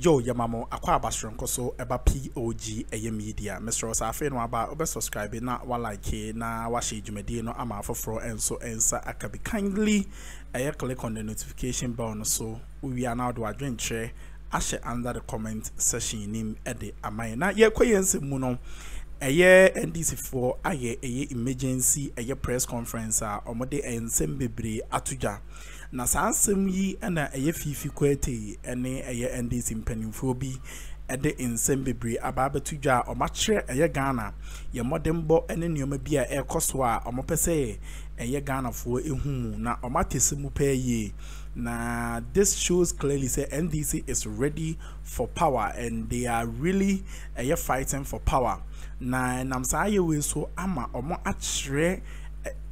Yo, Yamamo, Aqua Bastroncoso, eba POG Media. Mr. Osafe no aba obe subscribe na wa like na wa share jumedi no ama afoforo enso ensa akabi kindly click on the notification bell no so we are now do adwenche ashe under the comment section nim ede amai na ye koyense mu no NDC for emergency press conference omode ensem bebre atuja na sansem yi na fifi kwete ene NDC mpanimfo bi ede ensem bebre ababetudwa omachre Ghana ye modembo ene nioma bi a ekoso a omopese Ghana fo ehu na omatesemu paye. Now, this shows clearly say NDC is ready for power and they are really fighting for power. Now, namsaye we so ama omo achre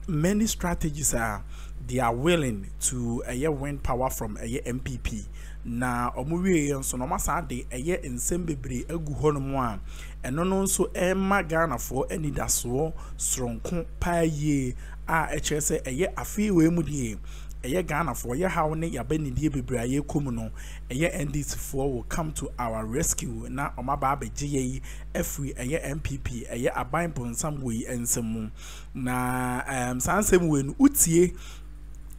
many strategies are they are willing to win power from NPP. Na omuwe so no masa de ensem bebre agu honomo a eno no so Ghana for enidaso sronko paye a echese afi we mu die Ghana for how ne yabeni die bebre aye komu no NDC for will come to our rescue na omaba beje every NPP aban ponsam we ensem na sansem we utie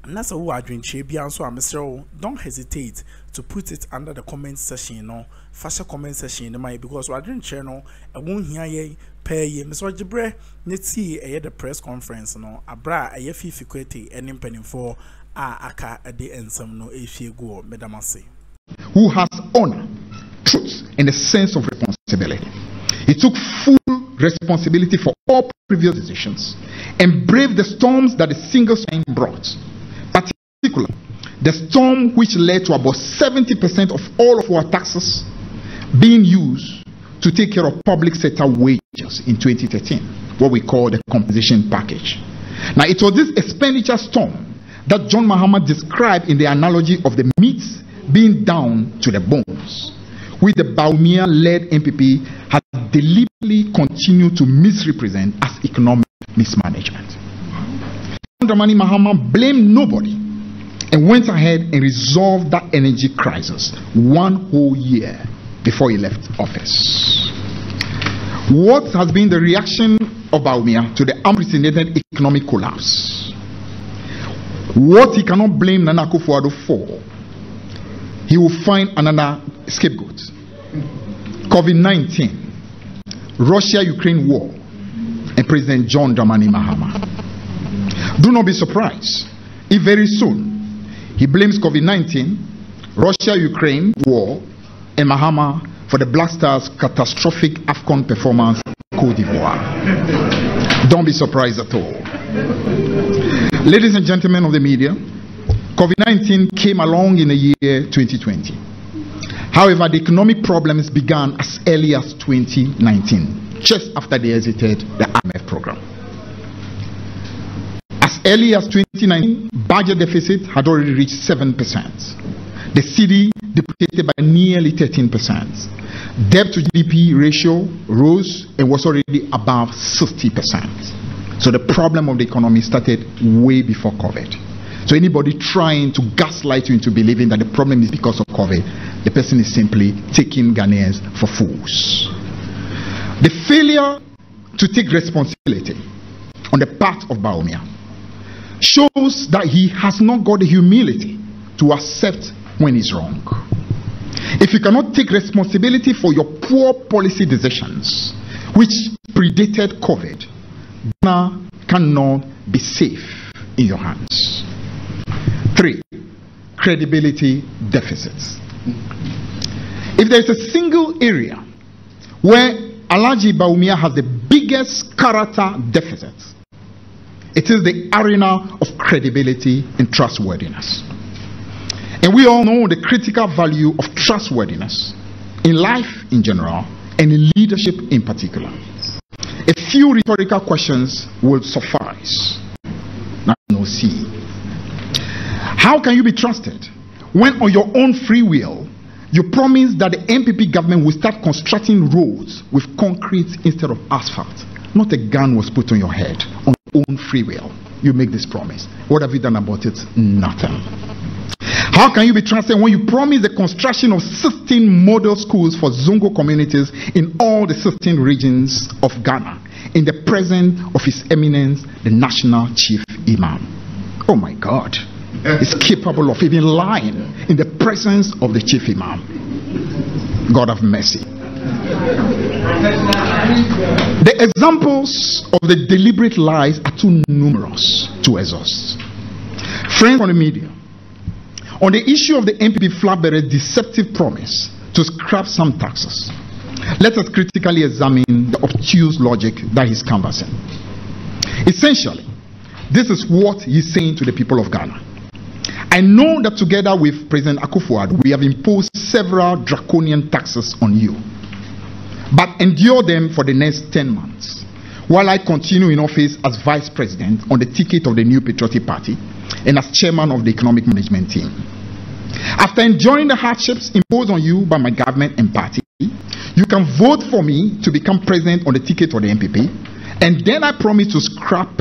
na so wo adwenche bia so amesero don't hesitate to put it under the comment section no fashion comment section no my because adwenche no e won hia ye pay ye meso gibre neti the press conference no abra fifi kwete enim penimfo aka de ensem no efie go medamase who has honor, truth and a sense of responsibility. He took full responsibility for all previous decisions and braved the storms that the single sign brought. Particularly, the storm which led to about 70% of all of our taxes being used to take care of public sector wages in 2013, what we call the compensation package. Now, it was this expenditure storm that John Mahama described in the analogy of the meat being down to the bones, which the Bawumia-led NPP has deliberately continued to misrepresent as economic mismanagement. John Dramani Mahama blamed nobody and went ahead and resolved that energy crisis 1 whole year before he left office. What has been the reaction of Bawumia to the unprecedented economic collapse? What he cannot blame Nana Akufo-Addo for, he will find another scapegoat. COVID-19, Russia-Ukraine war, and President John Dramani Mahama. Do not be surprised if very soon he blames COVID-19, Russia-Ukraine war, and Mahama for the Black Stars' catastrophic AFCON performance in Côte d'Ivoire. Don't be surprised at all. Ladies and gentlemen of the media, COVID-19 came along in the year 2020. However, the economic problems began as early as 2019, just after they exited the IMF program. As early as 2019, budget deficit had already reached 7%. The cedi depreciated by nearly 13%. Debt to GDP ratio rose and was already above 60%. So the problem of the economy started way before COVID. So anybody trying to gaslight you into believing that the problem is because of COVID, the person is simply taking Ghanaians for fools. The failure to take responsibility on the part of Bawumia shows that he has not got the humility to accept when he's wrong. If you cannot take responsibility for your poor policy decisions, which predated COVID, Ghana cannot be safe in your hands. 3. Credibility deficits. If there is a single area where Alhaji Bawumia has the biggest character deficit, it is the arena of credibility and trustworthiness. And we all know the critical value of trustworthiness in life in general and in leadership in particular. A few rhetorical questions will suffice. Now, no, see. How can you be trusted when on your own free will you promise that the NPP government will start constructing roads with concrete instead of asphalt? Not a gun was put on your head. On your own free will, you make this promise. What have you done about it? Nothing. How can you be transparent when you promise the construction of 16 model schools for Zongo communities in all the 16 regions of Ghana in the presence of His Eminence, the National Chief Imam? Oh my God. Is capable of even lying in the presence of the Chief Imam. God have mercy. The examples of the deliberate lies are too numerous to exhaust. Friends on the media, on the issue of the NPP flag-bearer's deceptive promise to scrap some taxes, let us critically examine the obtuse logic that he's canvassing. Essentially, this is what he's saying to the people of Ghana. I know that together with President Akufo-Addo, we have imposed several draconian taxes on you, but endure them for the next 10 months while I continue in office as Vice President on the ticket of the New Patriotic Party and as Chairman of the Economic Management Team. After enduring the hardships imposed on you by my government and party, you can vote for me to become President on the ticket of the NPP, and then I promise to scrap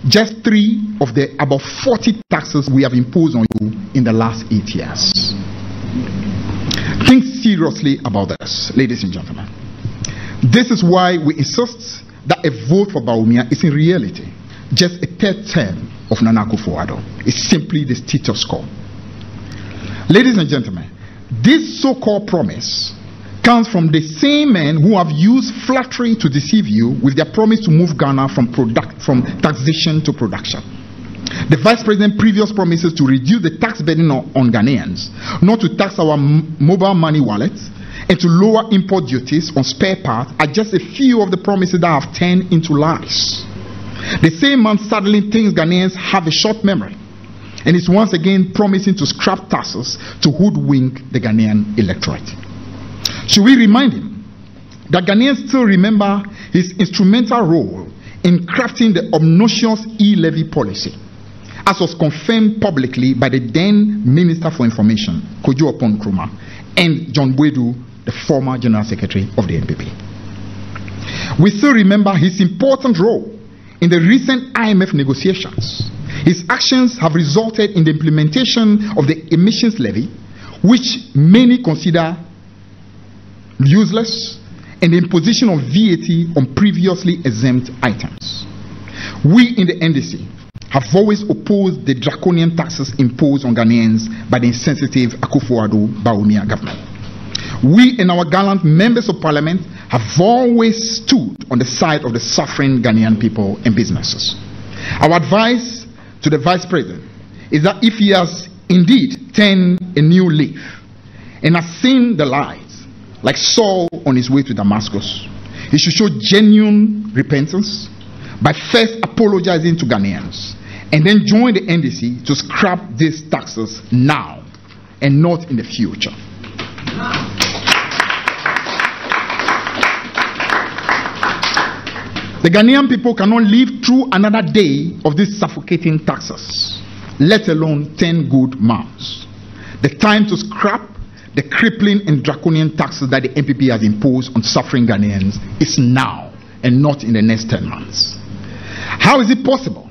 just 3 of the about 40 taxes we have imposed on you in the last 8 years. Think seriously about this, ladies and gentlemen. This is why we insist that a vote for Bawumia is in reality just a third term of Nana Akufo-Addo. It's simply the status quo. Ladies and gentlemen, this so-called promise comes from the same men who have used flattery to deceive you with their promise to move Ghana from taxation to production. The Vice President's previous promises to reduce the tax burden on Ghanaians, not to tax our mobile money wallets, and to lower import duties on spare parts are just a few of the promises that have turned into lies. The same man sadly thinks Ghanaians have a short memory and is once again promising to scrap taxes to hoodwink the Ghanaian electorate. Should we remind him that Ghanaians still remember his instrumental role in crafting the obnoxious e-levy policy, as was confirmed publicly by the then Minister for Information, Kojo Nkrumah, and John Boadu, the former General Secretary of the NPP. We still remember his important role in the recent IMF negotiations. His actions have resulted in the implementation of the emissions levy, which many consider useless, and the imposition of VAT on previously exempt items. We in the NDC have always opposed the draconian taxes imposed on Ghanaians by the insensitive Akufo-Addo Bawumia government. We and our gallant members of parliament have always stood on the side of the suffering Ghanaian people and businesses. Our advice to the Vice President is that if he has indeed turned a new leaf and has seen the light, like Saul on his way to Damascus, he should show genuine repentance by first apologizing to Ghanaians and then join the NDC to scrap these taxes now and not in the future. The Ghanaian people cannot live through another day of these suffocating taxes, let alone 10 good months. The time to scrap the crippling and draconian taxes that the NPP has imposed on suffering Ghanaians is now and not in the next 10 months. How is it possible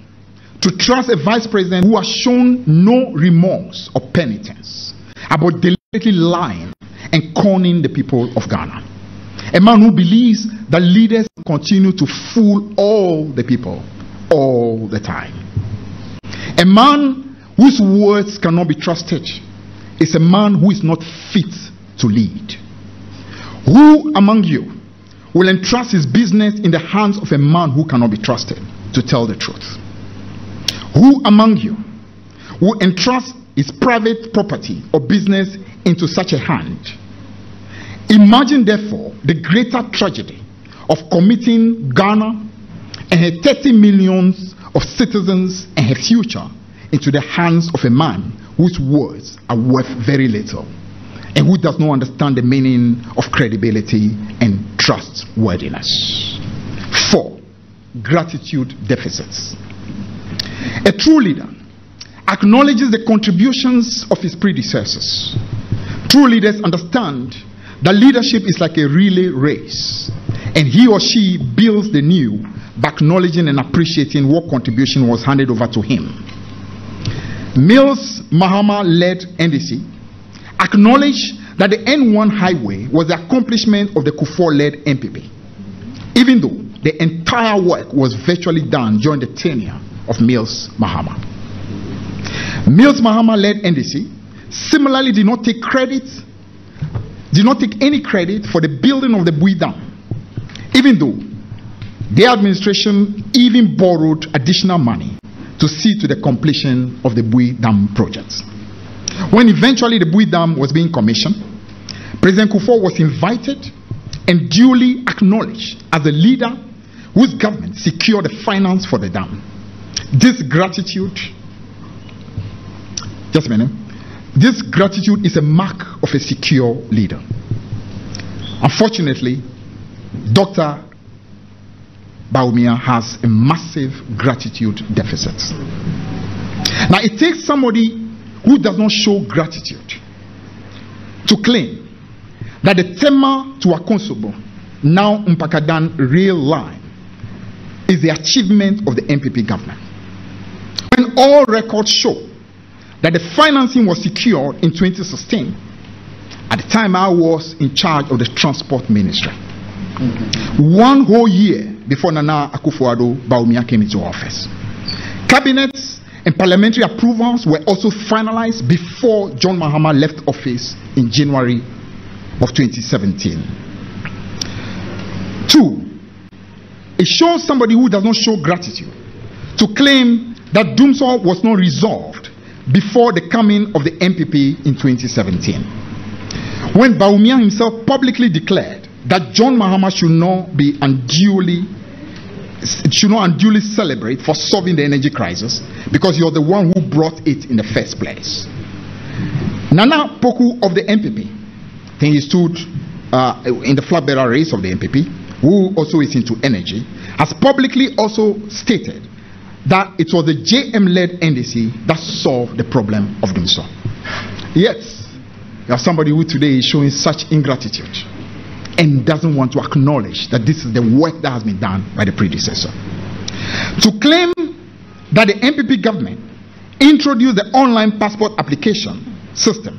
to trust a Vice President who has shown no remorse or penitence about deliberately lying and conning the people of Ghana? A man who believes that leaders continue to fool all the people all the time. A man whose words cannot be trusted is a man who is not fit to lead. Who among you will entrust his business in the hands of a man who cannot be trusted to tell the truth? Who among you will entrust his private property or business into such a hand? Imagine therefore the greater tragedy of committing Ghana and her 30 millions of citizens and her future into the hands of a man whose words are worth very little and who does not understand the meaning of credibility and trustworthiness. 4. Gratitude deficits. A true leader acknowledges the contributions of his predecessors. True leaders understand that leadership is like a relay race, and he or she builds the new by acknowledging and appreciating what contribution was handed over to him. Mills Mahama-led NDC acknowledged that the N1 highway was the accomplishment of the Kufuor-led NPP, even though the entire work was virtually done during the tenure of Mills Mahama. Mills Mahama-led NDC similarly did not take any credit for the building of the Bui Dam, even though their administration even borrowed additional money to see to the completion of the Bui Dam project. When eventually the Bui Dam was being commissioned, President Kufuor was invited and duly acknowledged as a leader whose government secured the finance for the dam. This gratitude, just a minute, this gratitude is a mark of a secure leader. Unfortunately, Dr. Bawumia has a massive gratitude deficit. Now, it takes somebody who does not show gratitude to claim that the Tema to Akonsobo, now Mpakadan rail line, is the achievement of the NPP government, when all records show that the financing was secured in 2016, at the time I was in charge of the transport ministry. 1 whole year before Nana Akufo-Addo Bawumia came into office. Cabinets and parliamentary approvals were also finalized before John Mahama left office in January of 2017. 2, it shows somebody who does not show gratitude to claim that Dumsor was not resolved before the coming of the NPP in 2017, when Bawumia himself publicly declared that John Mahama should not unduly celebrate for solving the energy crisis because you're the one who brought it in the first place. Nana Poku of the NPP, I think he stood in the flag bearer race of the NPP, who also is into energy, has publicly also stated that it was the JM-led NDC that solved the problem of Dumsor. Yet, you have somebody who today is showing such ingratitude and doesn't want to acknowledge that this is the work that has been done by the predecessor. To claim that the NPP government introduced the online passport application system,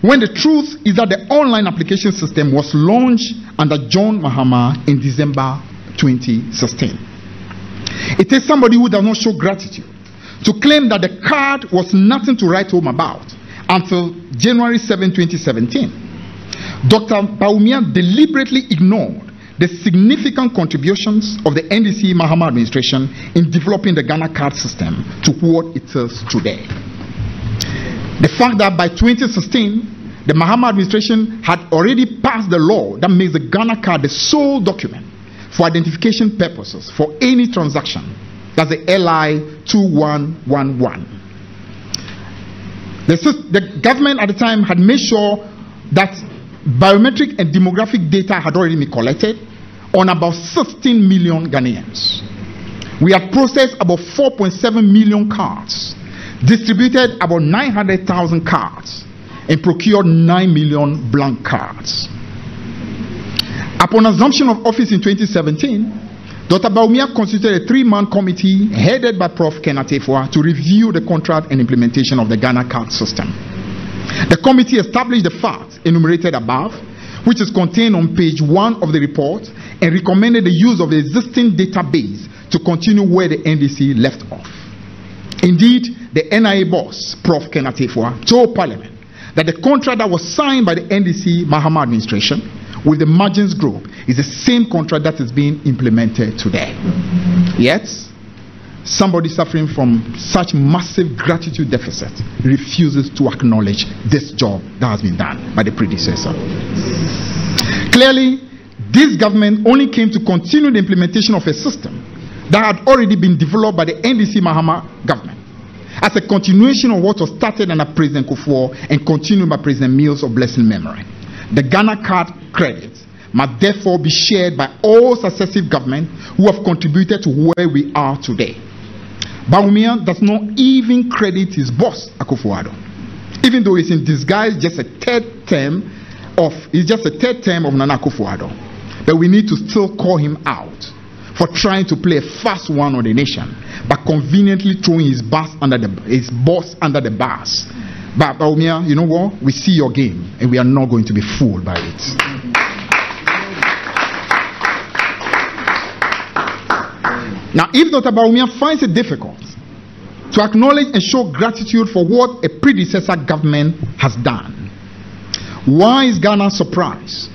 when the truth is that the online application system was launched under John Mahama in December 2016. It takes somebody who does not show gratitude to claim that the card was nothing to write home about until January 7, 2017. Dr. Bawumia deliberately ignored the significant contributions of the NDC Mahama administration in developing the Ghana card system to what it is today. The fact that by 2016, the Mahama administration had already passed the law that makes the Ghana card the sole document for identification purposes for any transaction, that's the LI 2111. The government at the time had made sure that biometric and demographic data had already been collected on about 16 million Ghanaians. We had processed about 4.7 million cards, distributed about 900,000 cards, and procured 9 million blank cards. Upon assumption of office in 2017, Dr. Bawumia constituted a 3-man committee headed by Prof. Kenatefua to review the contract and implementation of the Ghana card system. The committee established the facts enumerated above, which is contained on page 1 of the report, and recommended the use of the existing database to continue where the NDC left off. Indeed, the NIA boss, Prof. Kenatefua, told Parliament that the contract that was signed by the NDC Mahama administration with the Margins Group is the same contract that is being implemented today. Yet, somebody suffering from such massive gratitude deficit refuses to acknowledge this job that has been done by the predecessor. Clearly, this government only came to continue the implementation of a system that had already been developed by the NDC Mahama government as a continuation of what was started under President Kufuor and continued by President Mills of blessed memory. The Ghana card credits must therefore be shared by all successive governments who have contributed to where we are today. Bawumia does not even credit his boss, Akufo-Addo, even though he's in disguise just a third term of Nana Akufo-Addo. But we need to still call him out for trying to play a fast one on the nation, but conveniently throwing his boss under the bus. But Bawumia, you know what? We see your game, and we are not going to be fooled by it. Now, if Dr. Bawumia finds it difficult to acknowledge and show gratitude for what a predecessor government has done, why is Ghana surprised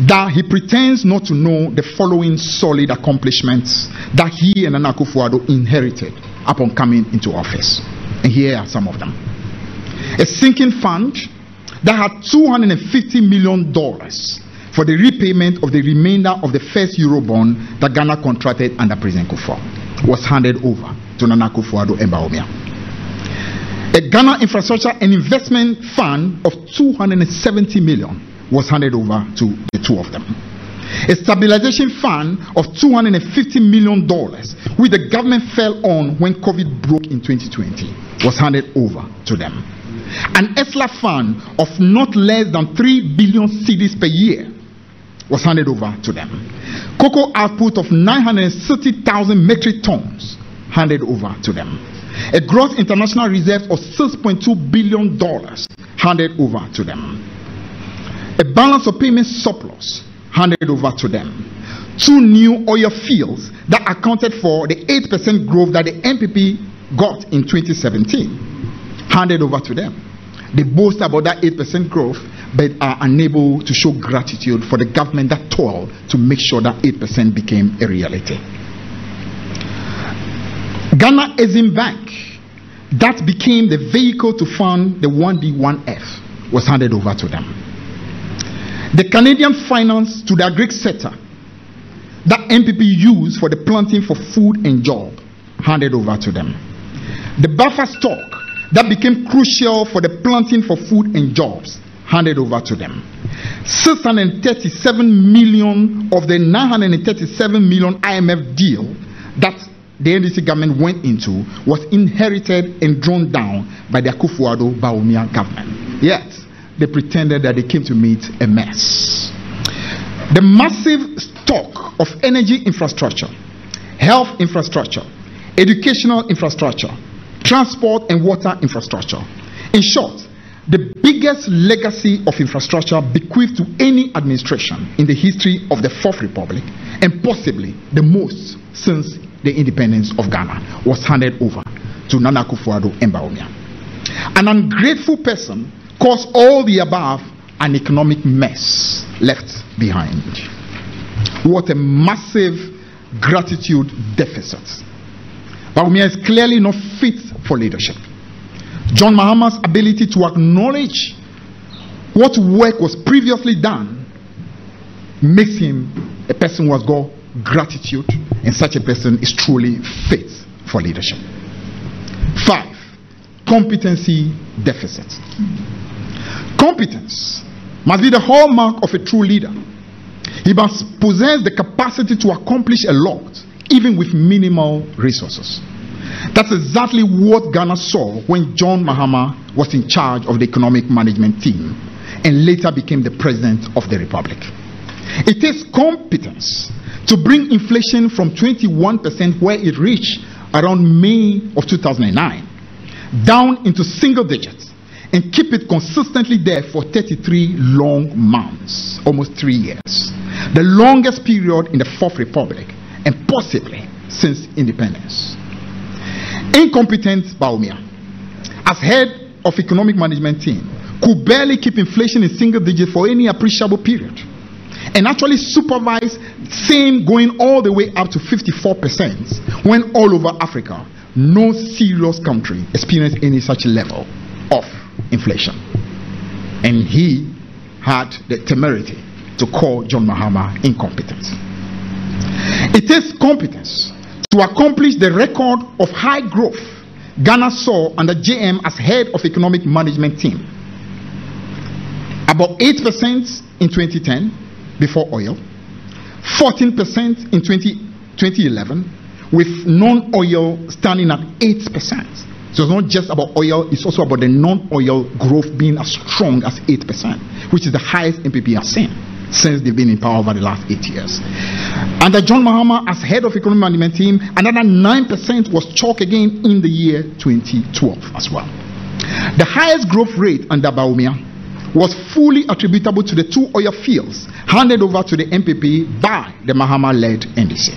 that he pretends not to know the following solid accomplishments that he and Nana Akufo-Addo inherited upon coming into office? And here are some of them. A sinking fund that had $250 million for the repayment of the remainder of the first Eurobond that Ghana contracted under President Kufuor was handed over to Nana Akufo-Addo and Bawumia. A Ghana Infrastructure and Investment Fund of $270 million was handed over to the two of them. A stabilization fund of $250 million, which the government fell on when COVID broke in 2020, was handed over to them. An ESLA fund of not less than 3 billion cedis per year was handed over to them. Cocoa output of 960,000 metric tons handed over to them. A gross international reserve of $6.2 billion handed over to them. A balance of payment surplus handed over to them. 2 new oil fields that accounted for the 8% growth that the NPP got in 2017 handed over to them. They boast about that 8% growth, but are unable to show gratitude for the government that toiled to make sure that 8% became a reality. Ghana Exim Bank, that became the vehicle to fund the 1D1F, was handed over to them. The Canadian finance to the agri sector that NPP used for the planting for food and job handed over to them. The buffer stock that became crucial for the planting for food and jobs handed over to them. 637 million of the 937 million IMF deal that the NDC government went into was inherited and drawn down by the Akufo-Addo Bawumia government. Yet, they pretended that they came to meet a mess. The massive stock of energy infrastructure, health infrastructure, educational infrastructure, transport and water infrastructure. In short, the biggest legacy of infrastructure bequeathed to any administration in the history of the Fourth Republic, and possibly the most since the independence of Ghana, was handed over to Nana Akufo-Addo and Bawumia. An ungrateful person caused all the above an economic mess left behind. What a massive gratitude deficit. Bawumia is clearly not fit for leadership. John Mahama's ability to acknowledge what work was previously done makes him a person who has got gratitude, and such a person is truly fit for leadership. 5. Competency deficit. Competence must be the hallmark of a true leader. He must possess the capacity to accomplish a lot, even with minimal resources. That's exactly what Ghana saw when John Mahama was in charge of the economic management team and later became the president of the Republic. It takes competence to bring inflation from 21%, where it reached around May of 2009, down into single digits and keep it consistently there for 33 long months, almost 3 years, the longest period in the Fourth Republic and possibly since independence. Incompetent Bawumia, as head of economic management team, could barely keep inflation in single digits for any appreciable period, and actually supervise same going all the way up to 54%, when all over Africa no serious country experienced any such level of inflation. And he had the temerity to call John Mahama incompetent. It takes competence to accomplish the record of high growth Ghana saw under JM as head of economic management team. About 8% in 2010 before oil, 14% in 2011, with non-oil standing at 8%. So it's not just about oil, it's also about the non-oil growth being as strong as 8%, which is the highest NPP has seen. since they've been in power over the last 8 years. Under John Mahama as head of economic management team, another 9% was chalk again in the year 2012 as well. The highest growth rate under Bawumia was fully attributable to the 2 oil fields handed over to the NPP by the Mahama-led NDC.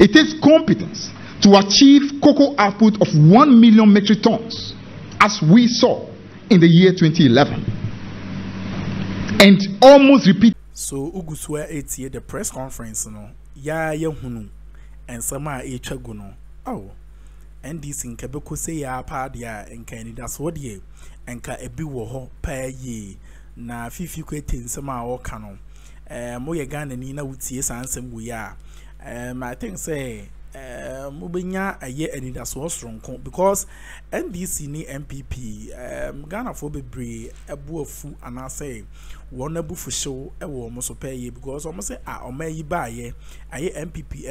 It takes competence to achieve cocoa output of 1 million metric tons, as we saw in the year 2011, and almost repeat. So Ugusua etie the press conference no ya hunu and sama echagu no oh NDC nkebeko se ya pa dia enka ni das wo die enka ebi wo ho pa ye na fifi kwete nsema wo ka no mo ye Ghana ni na wutie sansem wo ya I think say mubenya aye anidaso osronko because NDC ni NPP Ghana for bebre ebu afu anase won abufu show ewo mo so pay because almost say omayi baaye aye NPP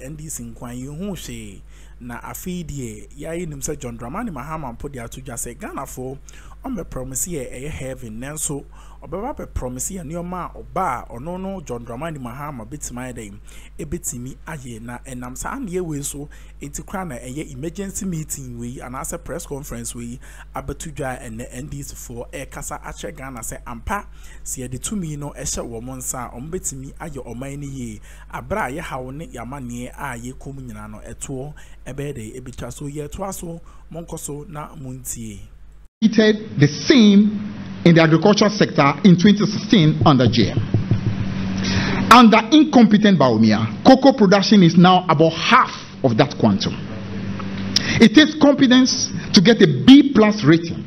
NDC nkwan yi hu hwe na afidie yayi nim say John Dramani Mahama mpo dia to just say Ghana for on be promise ye heaven nanso obeba be promise ye nioma oba ono no John Dramani Mahama betima dey ebetimi aye na enam sa ane we so etikra na eye emergency meeting we and as a press conference we abatudwa and NDC for kasa ache Ghana say ampa se de tumi no ehye wo monsa ombetimi aye oman ni ye abra ye hawo ne yamane aye kom nyina no eto ebe de ebitwa so ye to aso monkoso na muntie the same in the agricultural sector in 2016 under JM. Under incompetent Bawumia, cocoa production is now about half of that quantum. It takes competence to get a B+ rating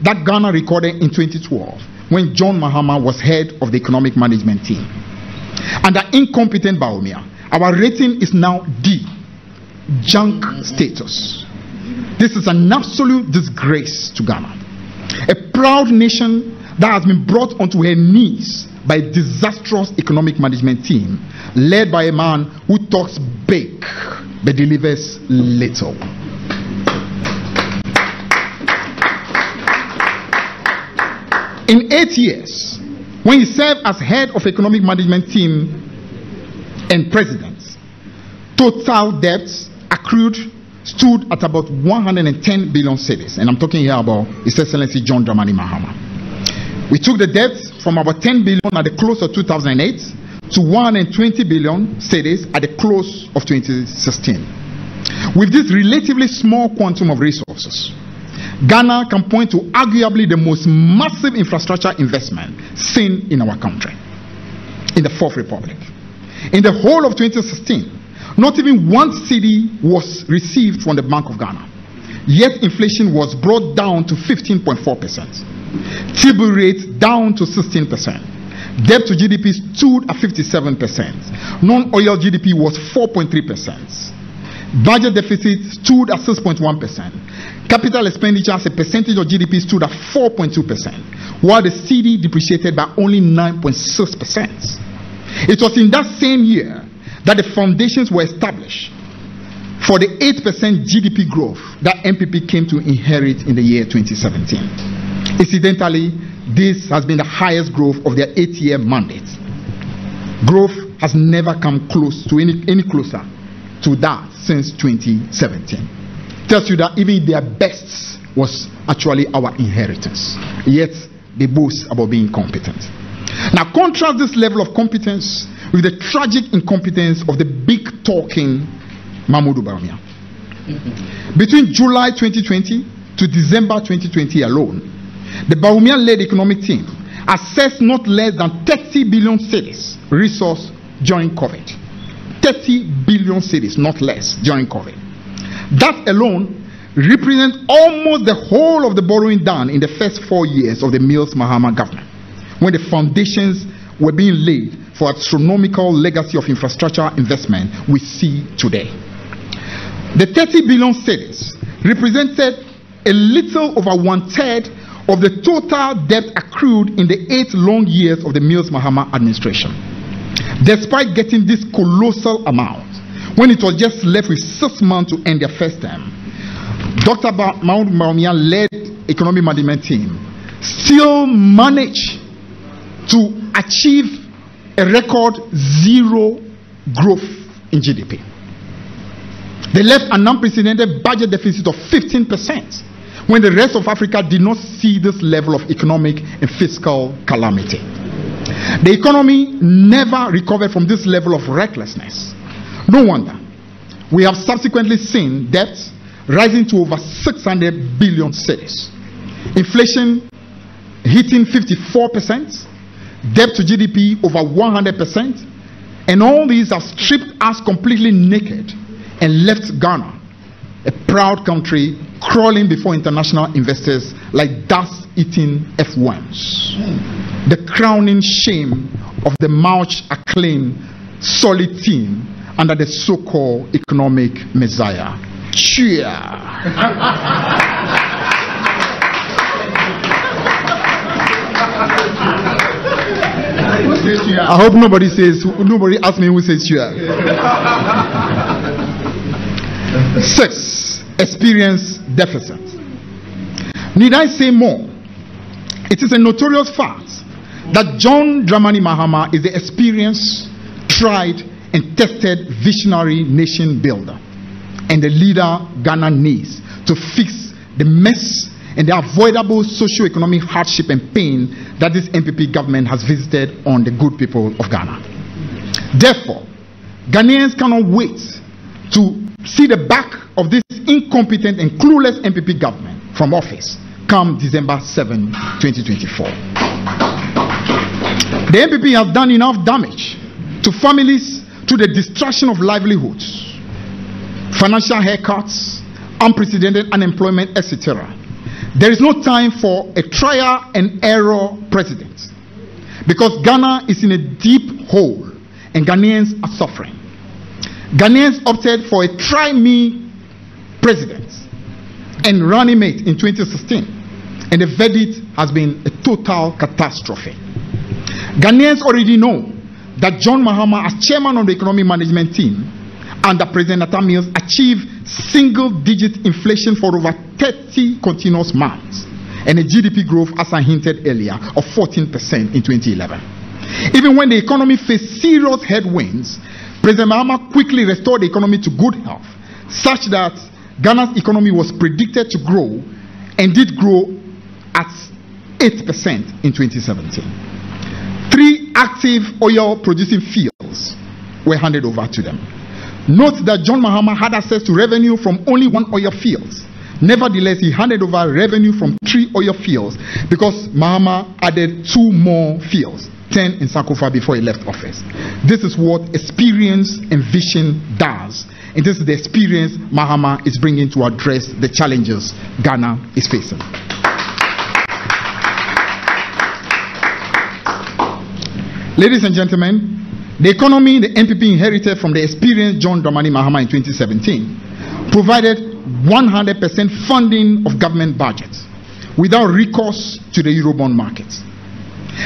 that Ghana recorded in 2012 when John Mahama was head of the economic management team. Under incompetent Bawumia, our rating is now D, junk status. This is an absolute disgrace to Ghana. A proud nation that has been brought onto her knees by a disastrous economic management team led by a man who talks big but delivers little. In 8 years, when he served as head of economic management team and president, total debts accrued stood at about 110 billion cedis, and I'm talking here about His Excellency John Dramani Mahama. We took the debts from about 10 billion at the close of 2008 to 120 billion cedis at the close of 2016. With this relatively small quantum of resources, Ghana can point to arguably the most massive infrastructure investment seen in our country, in the Fourth Republic. In the whole of 2016, not even 1 cedi was received from the Bank of Ghana. Yet inflation was brought down to 15.4%. T-bill rate down to 16%. Debt to GDP stood at 57%. Non-oil GDP was 4.3%. Budget deficit stood at 6.1%. Capital expenditure as a percentage of GDP stood at 4.2%, while the cedi depreciated by only 9.6%. It was in that same year that the foundations were established for the 8% GDP growth that NPP came to inherit in the year 2017. Incidentally, this has been the highest growth of their 8-year mandate. Growth has never come close to any closer to that since 2017. Tells you that even their best was actually our inheritance. Yet they boast about being competent. Now contrast this level of competence with the tragic incompetence of the big talking Mahmoud Bawumia. Between July 2020 to December 2020 alone, the Bawumia-led economic team assessed not less than 30 billion cedis resource during COVID. 30 billion cedis, not less, during COVID. That alone represents almost the whole of the borrowing done in the first 4 years of the Mills Mahama government, when the foundations were being laid for astronomical legacy of infrastructure investment we see today. The 30 billion cedis represented a little over 1/3 of the total debt accrued in the 8 long years of the Mills Mahama administration. Despite getting this colossal amount, when it was just left with 6 months to end their first term, Dr. Mahmoud Bawumia led economic management team still managed to achieve a record zero growth in GDP. They left an unprecedented budget deficit of 15%, when the rest of Africa did not see this level of economic and fiscal calamity. The economy never recovered from this level of recklessness. No wonder we have subsequently seen debt rising to over 600 billion cedis, inflation hitting 54%, debt to GDP over 100%, and all these have stripped us completely naked and left Ghana, a proud country, crawling before international investors like dust-eating F1s. The crowning shame of the much acclaimed solid team under the so-called economic messiah. Cheer! I hope nobody asks me who says cheer. 6. Experience deficit. Need I say more? It is a notorious fact that John Dramani Mahama is the experienced, tried, and tested visionary nation builder and the leader Ghana needs to fix the mess and the avoidable socio-economic hardship and pain that this NPP government has visited on the good people of Ghana. Therefore, Ghanaians cannot wait to see the back of this incompetent and clueless NPP government from office come December 7, 2024. The NPP has done enough damage to families through the destruction of livelihoods, financial haircuts, unprecedented unemployment, etc. There is no time for a trial and error president, because Ghana is in a deep hole and Ghanaians are suffering. Ghanaians opted for a try-me president and running mate in 2016, and the verdict has been a total catastrophe. Ghanaians already know that John Mahama, as chairman of the economic management team under President Atta Mills, achieved single-digit inflation for over 30 continuous months and a GDP growth, as I hinted earlier, of 14% in 2011. Even when the economy faced serious headwinds, President Mahama quickly restored the economy to good health, such that Ghana's economy was predicted to grow and did grow at 8% in 2017. 3 active oil-producing fields were handed over to them. Note that John Mahama had access to revenue from only 1 oil field. Nevertheless, he handed over revenue from 3 oil fields because Mahama added 2 more fields, 10 in Sankofa, before he left office. This is what experience and vision does. And this is the experience Mahama is bringing to address the challenges Ghana is facing. Ladies and gentlemen, the economy the NPP inherited from the experienced John Dramani Mahama in 2017 provided 100% funding of government budgets without recourse to the Eurobond market.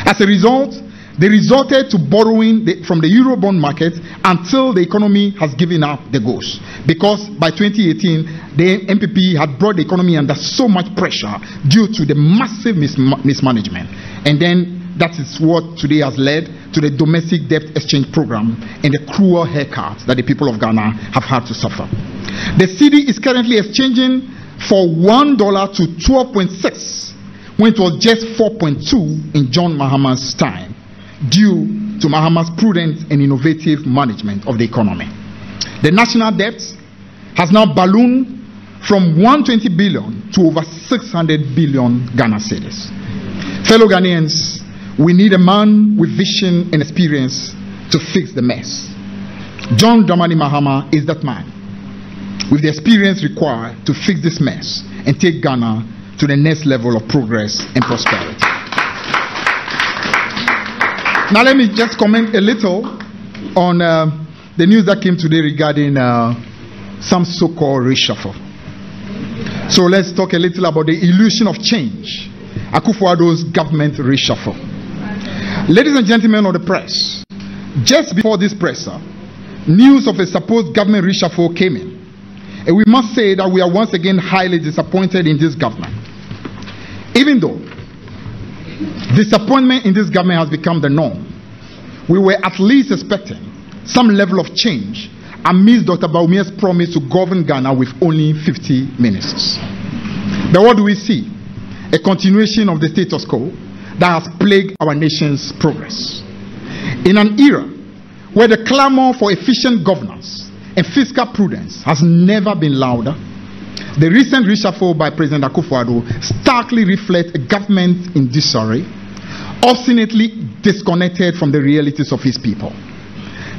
As a result, they resorted to borrowing from the Eurobond market until the economy has given up the ghost. Because by 2018, the NPP had brought the economy under so much pressure due to the massive mismanagement. And then that is what today has led to the domestic debt exchange program and the cruel haircut that the people of Ghana have had to suffer. The cedi is currently exchanging for $1 to 12.6 when it was just 4.2 in John Mahama's time, due to Mahama's prudent and innovative management of the economy. The national debt has now ballooned from 120 billion to over 600 billion Ghana cedis. Fellow Ghanaians, we need a man with vision and experience to fix the mess. John Dramani Mahama is that man with the experience required to fix this mess and take Ghana to the next level of progress and prosperity. Now let me just comment a little on the news that came today regarding some so-called reshuffle. So let's talk a little about the illusion of change, Akufo-Addo's government reshuffle. Ladies and gentlemen of the press, just before this presser, news of a supposed government reshuffle came in. And we must say that we are once again highly disappointed in this government. Even though Disappointment in this government has become the norm. We were at least expecting some level of change amidst Dr. Bawumia's promise to govern Ghana with only 50 ministers. But what do we see? A continuation of the status quo that has plagued our nation's progress. In an era where the clamor for efficient governance and fiscal prudence has never been louder, the recent reshuffle by President Akufo-Addo starkly reflects a government in disarray, obstinately disconnected from the realities of his people.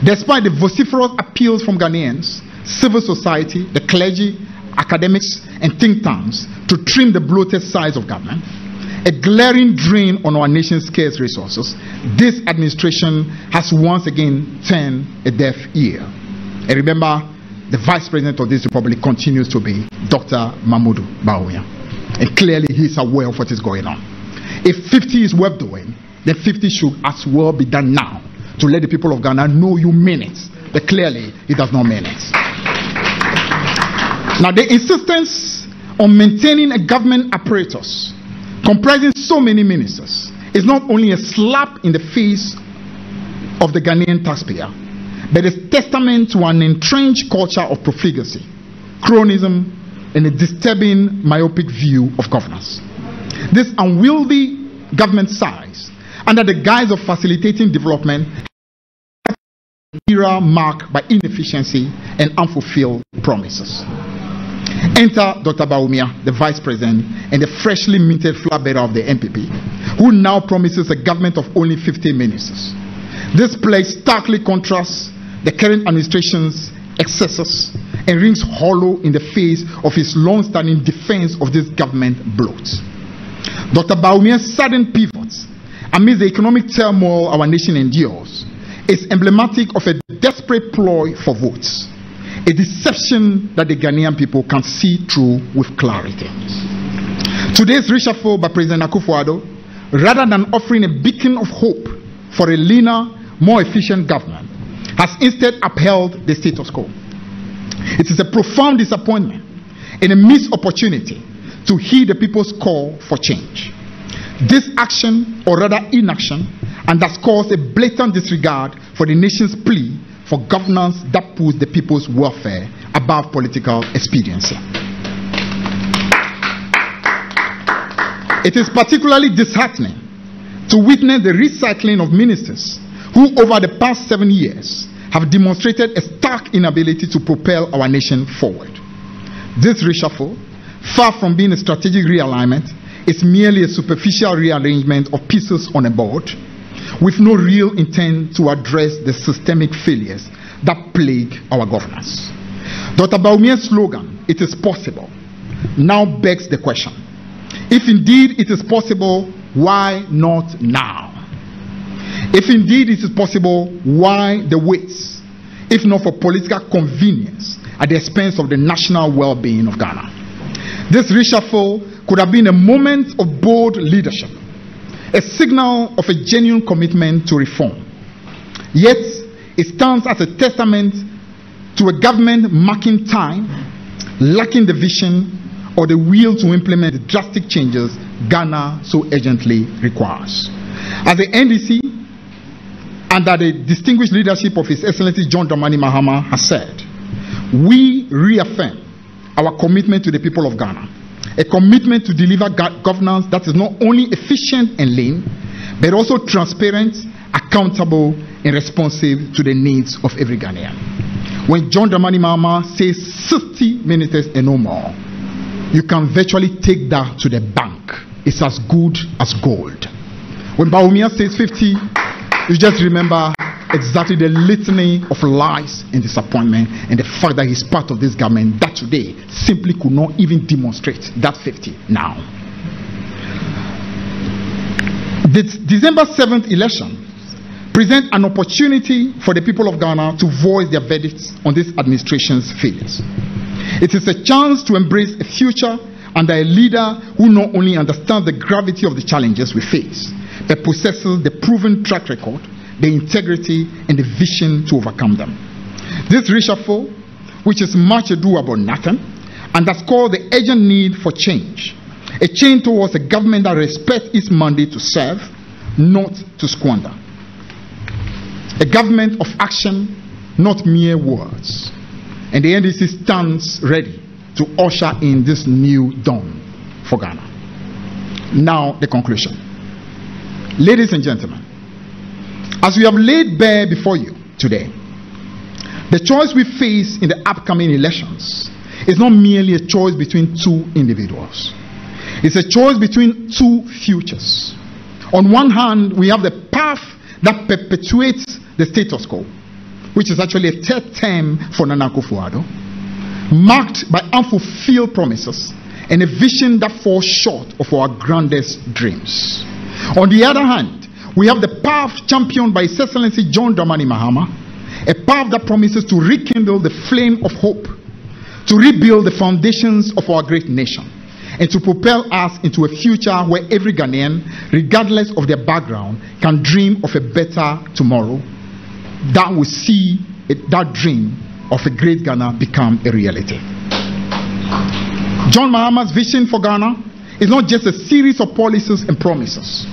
Despite the vociferous appeals from Ghanaians, civil society, the clergy, academics, and think tanks to trim the bloated size of government, a glaring drain on our nation's scarce resources, this administration has once again turned a deaf ear. And remember, the Vice President of this Republic continues to be Dr. Mahamudu Bawumia. And clearly he is aware of what is going on. If 50 is worth doing, then 50 should as well be done now to let the people of Ghana know you mean it. But clearly he does not mean it. Now, the insistence on maintaining a government apparatus comprising so many ministers is not only a slap in the face of the Ghanaian taxpayer, but is testament to an entrenched culture of profligacy, cronyism, and a disturbing myopic view of governance. This unwieldy government size, under the guise of facilitating development, an era marked by inefficiency and unfulfilled promises. Enter Dr. Bawumia, the Vice President, and the freshly minted flag bearer of the NPP, who now promises a government of only 50 ministers. This pledge starkly contrasts the current administration's excesses and rings hollow in the face of his long-standing defense of this government bloat. Dr. Bawumia's sudden pivot amidst the economic turmoil our nation endures is emblematic of a desperate ploy for votes, a deception that the Ghanaian people can see through with clarity. Today's reshuffle by President Akufo-Addo, rather than offering a beacon of hope for a leaner, more efficient government, has instead upheld the status quo. It is a profound disappointment and a missed opportunity to heed the people's call for change. This action, or rather inaction, underscores a blatant disregard for the nation's plea for governance that puts the people's welfare above political expediency. It is particularly disheartening to witness the recycling of ministers who over the past 7 years have demonstrated a stark inability to propel our nation forward. This reshuffle, far from being a strategic realignment, is merely a superficial rearrangement of pieces on a board with no real intent to address the systemic failures that plague our governance. Dr. Bawumia's slogan, "It is possible," now begs the question: if indeed it is possible, why not now? If indeed it is possible, why the waits, if not for political convenience at the expense of the national well-being of Ghana? This reshuffle could have been a moment of bold leadership, a signal of a genuine commitment to reform. Yet, it stands as a testament to a government marking time, lacking the vision or the will to implement the drastic changes Ghana so urgently requires. As the NDC, under the distinguished leadership of His Excellency John Dramani Mahama has said, we reaffirm our commitment to the people of Ghana, a commitment to deliver governance that is not only efficient and lean, but also transparent, accountable, and responsive to the needs of every Ghanaian. When John Dramani Mahama says 60 ministers and no more, you can virtually take that to the bank. It's as good as gold. When Bawumia says 50, you just remember exactly the litany of lies and disappointment and the fact that he's part of this government that today simply could not even demonstrate that 50 now. The December 7th election present an opportunity for the people of Ghana to voice their verdicts on this administration's failures. It is a chance to embrace a future under a leader who not only understands the gravity of the challenges we face, but possesses the proven track record, the integrity, and the vision to overcome them. This reshuffle, which is much ado about nothing, underscores the urgent need for change A change towards a government that respects its mandate to serve, not to squander. A government of action, not mere words. And the NDC stands ready to usher in this new dawn for Ghana. Now, the conclusion. Ladies and gentlemen, as we have laid bare before you today, the choice we face in the upcoming elections is not merely a choice between two individuals. It's a choice between two futures. On one hand, we have the path that perpetuates the status quo, which is actually a third term for Nana Akufo-Addo, marked by unfulfilled promises and a vision that falls short of our grandest dreams. On the other hand, we have the path championed by His Excellency John Dramani Mahama, a path that promises to rekindle the flame of hope, to rebuild the foundations of our great nation, and to propel us into a future where every Ghanaian, regardless of their background, can dream of a better tomorrow that will see that dream of a great Ghana become a reality. John Mahama's vision for Ghana is not just a series of policies and promises.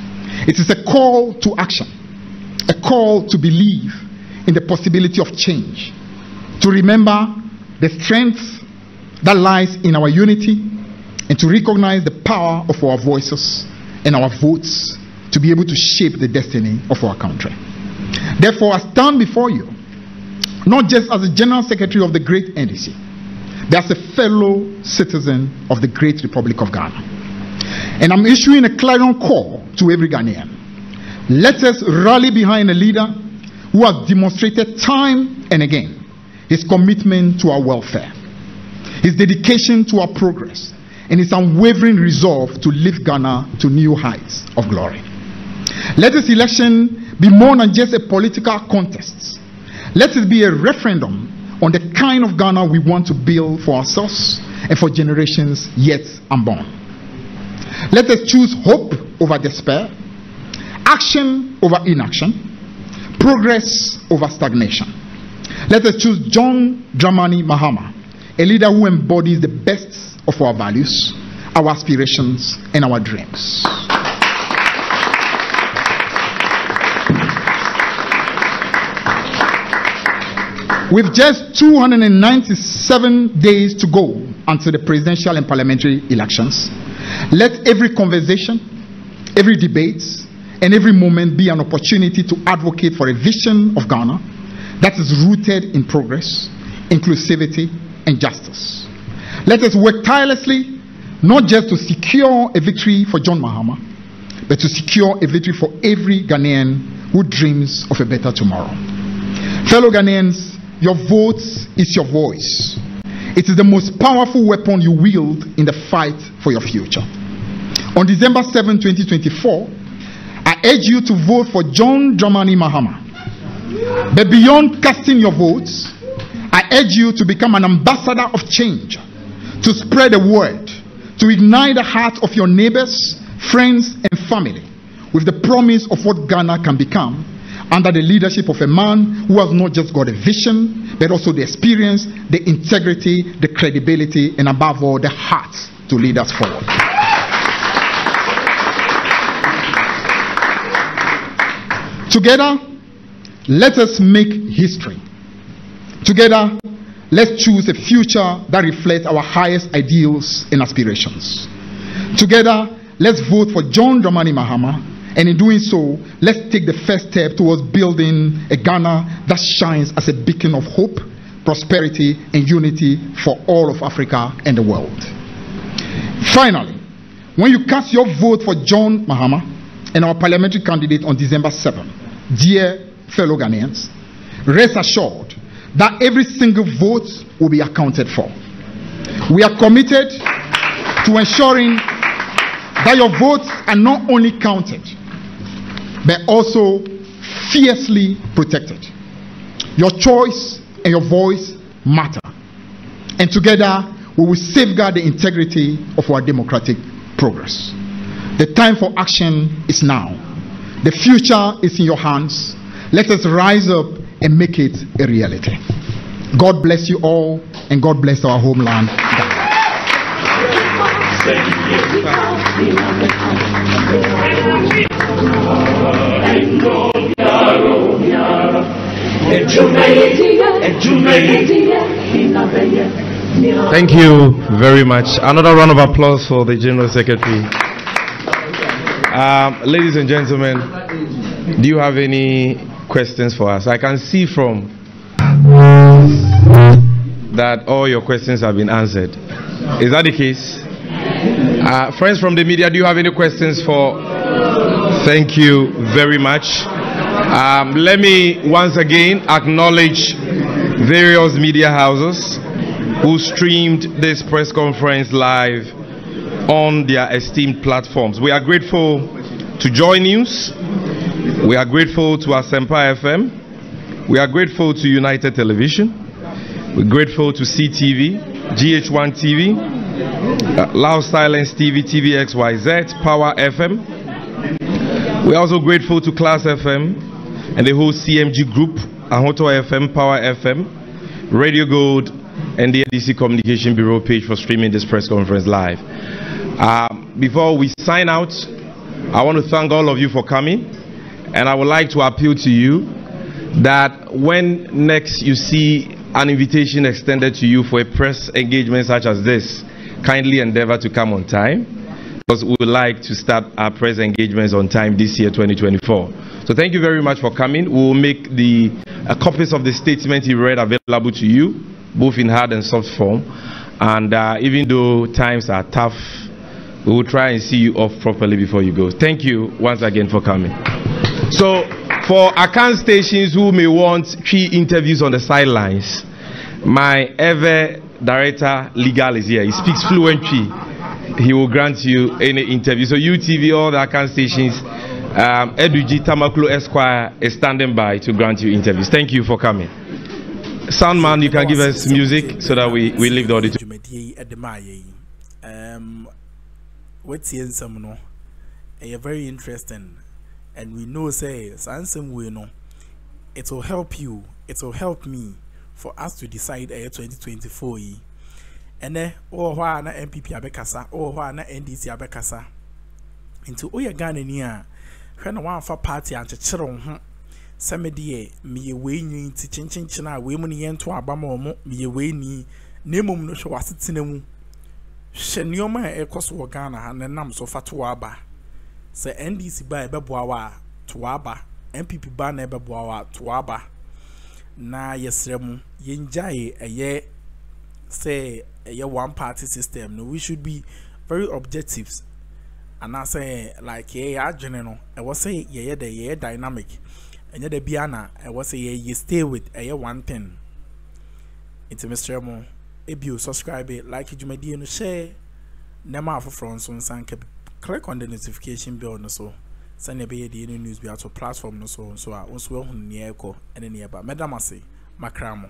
It is a call to action, a call to believe in the possibility of change, to remember the strength that lies in our unity, and to recognize the power of our voices and our votes to be able to shape the destiny of our country. Therefore, I stand before you not just as the General Secretary of the great NDC, but as a fellow citizen of the great Republic of Ghana. And I'm issuing a clarion call to every Ghanaian. Let us rally behind a leader who has demonstrated time and again his commitment to our welfare, his dedication to our progress, and his unwavering resolve to lift Ghana to new heights of glory. Let this election be more than just a political contest. Let it be a referendum on the kind of Ghana we want to build for ourselves and for generations yet unborn. Let us choose hope over despair, action over inaction, progress over stagnation. Let us choose John Dramani Mahama, a leader who embodies the best of our values, our aspirations, and our dreams. With just 297 days to go until the presidential and parliamentary elections, let every conversation, every debate, and every moment be an opportunity to advocate for a vision of Ghana that is rooted in progress, inclusivity, and justice. Let us work tirelessly, not just to secure a victory for John Mahama, but to secure a victory for every Ghanaian who dreams of a better tomorrow. Fellow Ghanaians, your vote is your voice. It is the most powerful weapon you wield in the fight for your future. On December 7, 2024, I urge you to vote for John Dramani Mahama. But beyond casting your votes, I urge you to become an ambassador of change, to spread the word, to ignite the heart of your neighbors, friends, and family with the promise of what Ghana can become under the leadership of a man who has not just got a vision, but also the experience, the integrity, the credibility, and above all, the heart to lead us forward. Together, let us make history. Together, let's choose a future that reflects our highest ideals and aspirations. Together, let's vote for John Dramani Mahama, and in doing so, let's take the first step towards building a Ghana that shines as a beacon of hope, prosperity, and unity for all of Africa and the world. Finally, when you cast your vote for John Mahama and our parliamentary candidate on December 7, dear fellow Ghanaians, rest assured that every single vote will be accounted for. We are committed to ensuring that your votes are not only counted, but also fiercely protected. Your choice and your voice matter. And together, we will safeguard the integrity of our democratic progress. The time for action is now. The future is in your hands. Let us rise up and make it a reality. God bless you all, and God bless our homeland. Thank you very much. Another round of applause for the General Secretary. Ladies and gentlemen, do you have any questions for us? I can see from that all your questions have been answered. Is that the case? Friends from the media, do you have any questions for? Thank you very much. Let me once again acknowledge various media houses who streamed this press conference live on their esteemed platforms. We are grateful to Joy News. We are grateful to Asempa FM. We are grateful to United Television. We're grateful to CTV, GH1 TV, Loud Silence TV, TVXYZ, Power FM. We're also grateful to Class FM and the whole CMG group, Ahoto FM, Power FM, Radio Gold, and the NDC Communication Bureau page for streaming this press conference live. Before we sign out, I want to thank all of you for coming, and I would like to appeal to you that when next you see an invitation extended to you for a press engagement such as this, kindly endeavor to come on time, because we would like to start our press engagements on time this year, 2024. So thank you very much for coming. We will make the copies of the statement you read available to you, both in hard and soft form. And even though times are tough, we will try and see you off properly before you go. Thank you once again for coming. So for account stations who may want key interviews on the sidelines, my ever director legal is here. He speaks fluent Twi. He will grant you any interview. So UTV, all the account stations, Eduji Tamaklo Esquire is standing by to grant you interviews. Thank you for coming. Soundman, you can give us music so that we leave the auditorium. What's in some no? Very interesting, and we know say some way no. It will help you. It will help me for us to decide 2024. And then why na NPP abekasa, why na NDC abekasa. Into oya Ghana niya. When one for party and chiron Samedi me we ni ti chinchinchina we mu ni yento abama mo me we ni nemum no hwe wasetenemu hwenioma ekoso Ghana ha nam so fato aba se NDC ba ebeboa wa to aba NPP ba na ebeboa wa to aba na yesremu yenjaye eye say eye one party system. No, we should be very objective. And I say like yeah general I was say yeah the dynamic and the biana I was say you stay with a one thing. It's Mr. Mo if you subscribe it, like it, you may do share nema for front so click on the notification bell no so send a be the news be out platform no so I also near echo and nearby madam I say makramo.